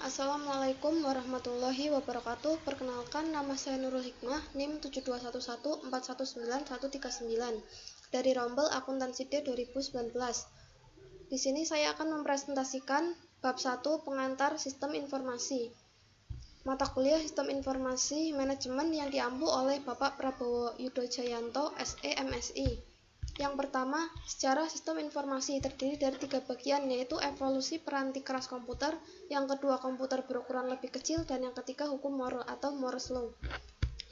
Assalamualaikum warahmatullahi wabarakatuh. Perkenalkan, nama saya Nurul Hikmah, NIM 7211419139 dari Rombel Akuntansi D 2019. Di sini saya akan mempresentasikan bab 1 pengantar sistem informasi. Mata kuliah Sistem Informasi Manajemen yang diampu oleh Bapak Prabowo Yudo Jayanto, SE MSI. Yang pertama, sejarah sistem informasi terdiri dari 3 bagian, yaitu evolusi peranti keras komputer, yang kedua komputer berukuran lebih kecil, dan yang ketiga hukum Moore atau Moore's Law.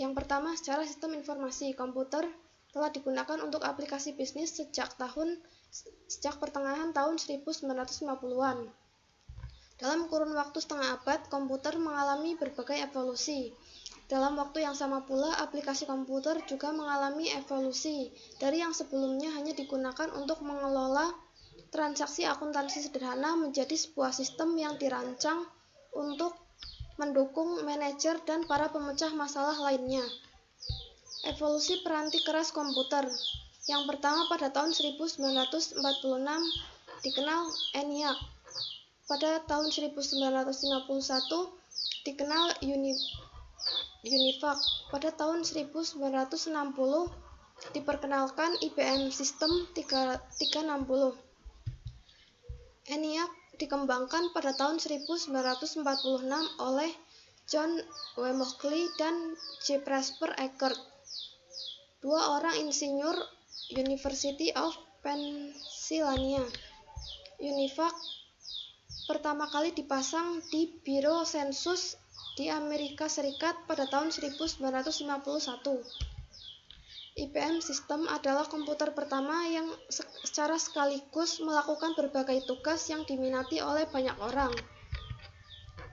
Yang pertama, sejarah sistem informasi komputer telah digunakan untuk aplikasi bisnis sejak pertengahan tahun 1950-an. Dalam kurun waktu setengah abad, komputer mengalami berbagai evolusi. Dalam waktu yang sama pula, aplikasi komputer juga mengalami evolusi dari yang sebelumnya hanya digunakan untuk mengelola transaksi akuntansi sederhana menjadi sebuah sistem yang dirancang untuk mendukung manajer dan para pemecah masalah lainnya. Evolusi peranti keras komputer. Yang pertama, pada tahun 1946 dikenal ENIAC. Pada tahun 1951 dikenal UNIVAC. Pada tahun 1960 diperkenalkan IBM System 360. ENIAC dikembangkan pada tahun 1946 oleh John W. Mauchly dan J. Presper Eckert, dua orang insinyur University of Pennsylvania. UNIVAC pertama kali dipasang di Biro Sensus di Amerika Serikat pada tahun 1951. IBM System adalah komputer pertama yang secara sekaligus melakukan berbagai tugas yang diminati oleh banyak orang.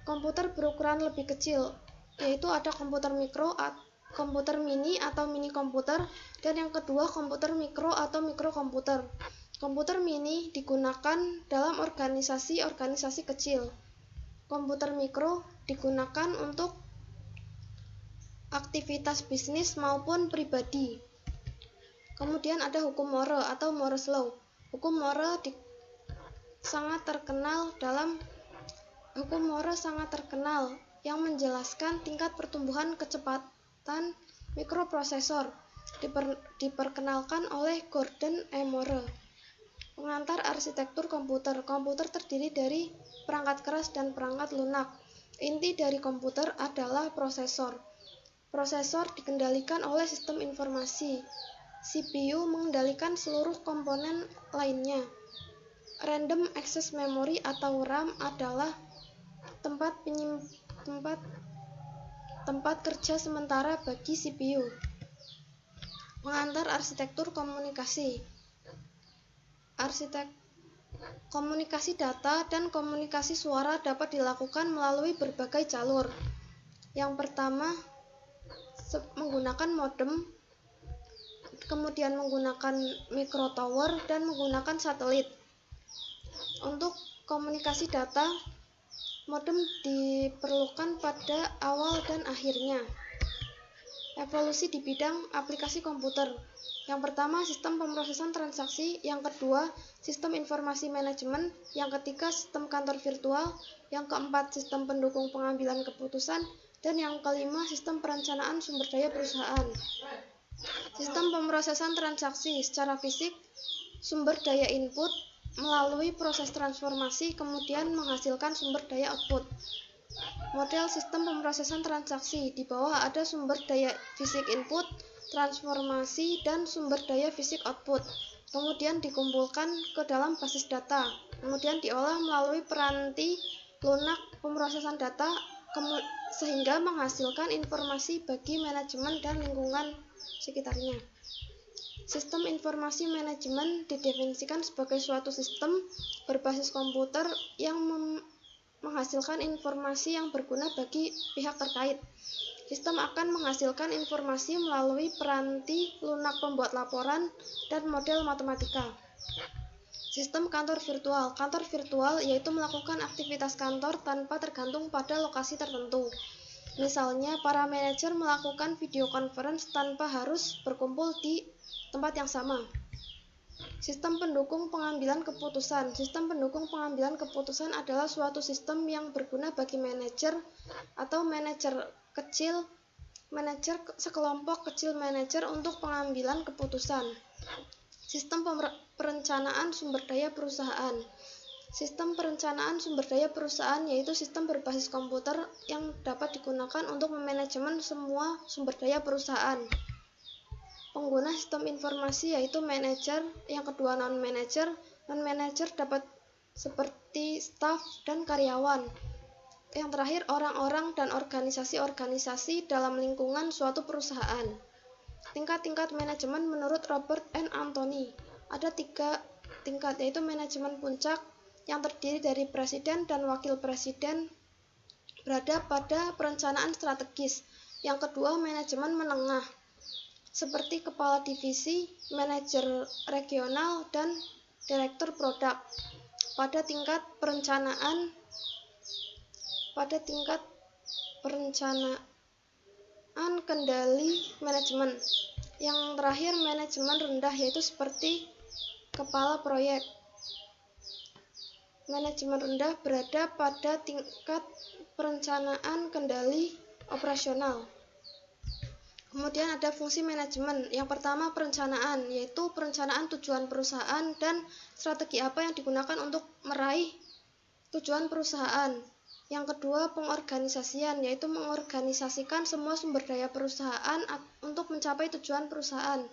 Komputer berukuran lebih kecil, yaitu ada komputer mikro, komputer mini atau mini komputer, dan yang kedua komputer mikro atau mikrokomputer. Komputer mini digunakan dalam organisasi kecil. Komputer mikro digunakan untuk aktivitas bisnis maupun pribadi. Kemudian ada hukum Moore atau Moore's Law. Hukum Moore sangat terkenal yang menjelaskan tingkat pertumbuhan kecepatan mikroprosesor. Diperkenalkan oleh Gordon E. Moore. Pengantar arsitektur komputer. Komputer terdiri dari perangkat keras dan perangkat lunak. Inti dari komputer adalah prosesor. Prosesor dikendalikan oleh sistem informasi. CPU mengendalikan seluruh komponen lainnya. Random Access Memory atau RAM adalah tempat kerja sementara bagi CPU. Pengantar arsitektur komunikasi. Komunikasi data dan komunikasi suara dapat dilakukan melalui berbagai jalur. Yang pertama, menggunakan modem, kemudian menggunakan micro tower, dan menggunakan satelit. Untuk komunikasi data, modem diperlukan pada awal dan akhirnya. Evolusi di bidang aplikasi komputer. Yang pertama, sistem pemrosesan transaksi. Yang kedua, sistem informasi manajemen. Yang ketiga, sistem kantor virtual. Yang keempat, sistem pendukung pengambilan keputusan. Dan yang kelima, sistem perencanaan sumber daya perusahaan. Sistem pemrosesan transaksi. Secara fisik, sumber daya input melalui proses transformasi kemudian menghasilkan sumber daya output. Model sistem pemrosesan transaksi. Di bawah ada sumber daya fisik input, transformasi, dan sumber daya fisik output. Kemudian dikumpulkan ke dalam basis data. Kemudian diolah melalui peranti lunak pemrosesan data sehingga menghasilkan informasi bagi manajemen dan lingkungan sekitarnya. Sistem informasi manajemen didefinisikan sebagai suatu sistem berbasis komputer yang menghasilkan informasi yang berguna bagi pihak terkait. Sistem akan menghasilkan informasi melalui peranti lunak pembuat laporan dan model matematika. Sistem kantor virtual. Kantor virtual yaitu melakukan aktivitas kantor tanpa tergantung pada lokasi tertentu. Misalnya, para manajer melakukan video conference tanpa harus berkumpul di tempat yang sama. Sistem pendukung pengambilan keputusan. Sistem pendukung pengambilan keputusan adalah suatu sistem yang berguna bagi manajer atau sekelompok kecil manajer untuk pengambilan keputusan. Sistem perencanaan sumber daya perusahaan. Sistem perencanaan sumber daya perusahaan yaitu sistem berbasis komputer yang dapat digunakan untuk memanajemen semua sumber daya perusahaan. Pengguna sistem informasi yaitu manajer, yang kedua non-manajer. Non-manajer dapat seperti staf dan karyawan. Yang terakhir orang-orang dan organisasi-organisasi dalam lingkungan suatu perusahaan. Tingkat-tingkat manajemen menurut Robert N. Anthony. Ada 3 tingkat, yaitu manajemen puncak yang terdiri dari presiden dan wakil presiden berada pada perencanaan strategis. Yang kedua manajemen menengah seperti kepala divisi, manajer regional, dan direktur produk. Pada tingkat perencanaan kendali manajemen. Yang terakhir manajemen rendah yaitu seperti kepala proyek. Manajemen rendah berada pada tingkat perencanaan kendali operasional. Kemudian ada fungsi manajemen. Yang pertama perencanaan, yaitu perencanaan tujuan perusahaan dan strategi apa yang digunakan untuk meraih tujuan perusahaan. Yang kedua pengorganisasian, yaitu mengorganisasikan semua sumber daya perusahaan untuk mencapai tujuan perusahaan.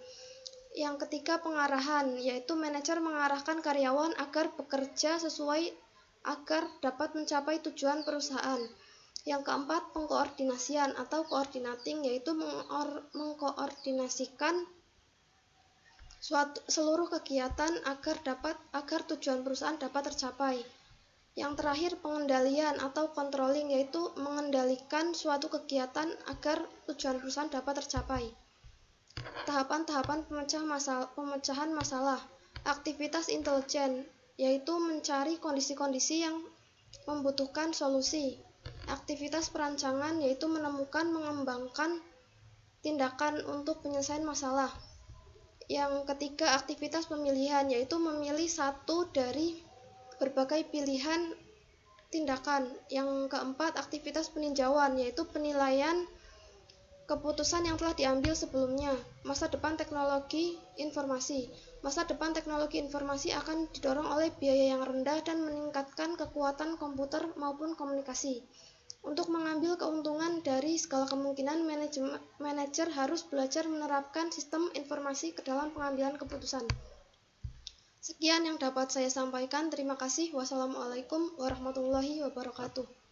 Yang ketiga pengarahan, yaitu manajer mengarahkan karyawan agar bekerja sesuai agar dapat mencapai tujuan perusahaan. Yang keempat pengkoordinasian atau coordinating, yaitu mengkoordinasikan seluruh kegiatan agar tujuan perusahaan dapat tercapai. Yang terakhir pengendalian atau controlling, yaitu mengendalikan suatu kegiatan agar tujuan perusahaan dapat tercapai. Tahapan-tahapan pemecahan masalah. Aktivitas intelijen, yaitu mencari kondisi-kondisi yang membutuhkan solusi. Aktivitas perancangan, yaitu mengembangkan tindakan untuk penyelesaian masalah. Yang ketiga aktivitas pemilihan, yaitu memilih satu dari berbagai pilihan tindakan. Yang keempat aktivitas peninjauan, yaitu penilaian keputusan yang telah diambil sebelumnya. Masa depan teknologi informasi. Masa depan teknologi informasi akan didorong oleh biaya yang rendah dan meningkatkan kekuatan komputer maupun komunikasi. Untuk mengambil keuntungan dari segala kemungkinan, manajer harus belajar menerapkan sistem informasi ke dalam pengambilan keputusan. Sekian yang dapat saya sampaikan. Terima kasih. Wassalamualaikum warahmatullahi wabarakatuh.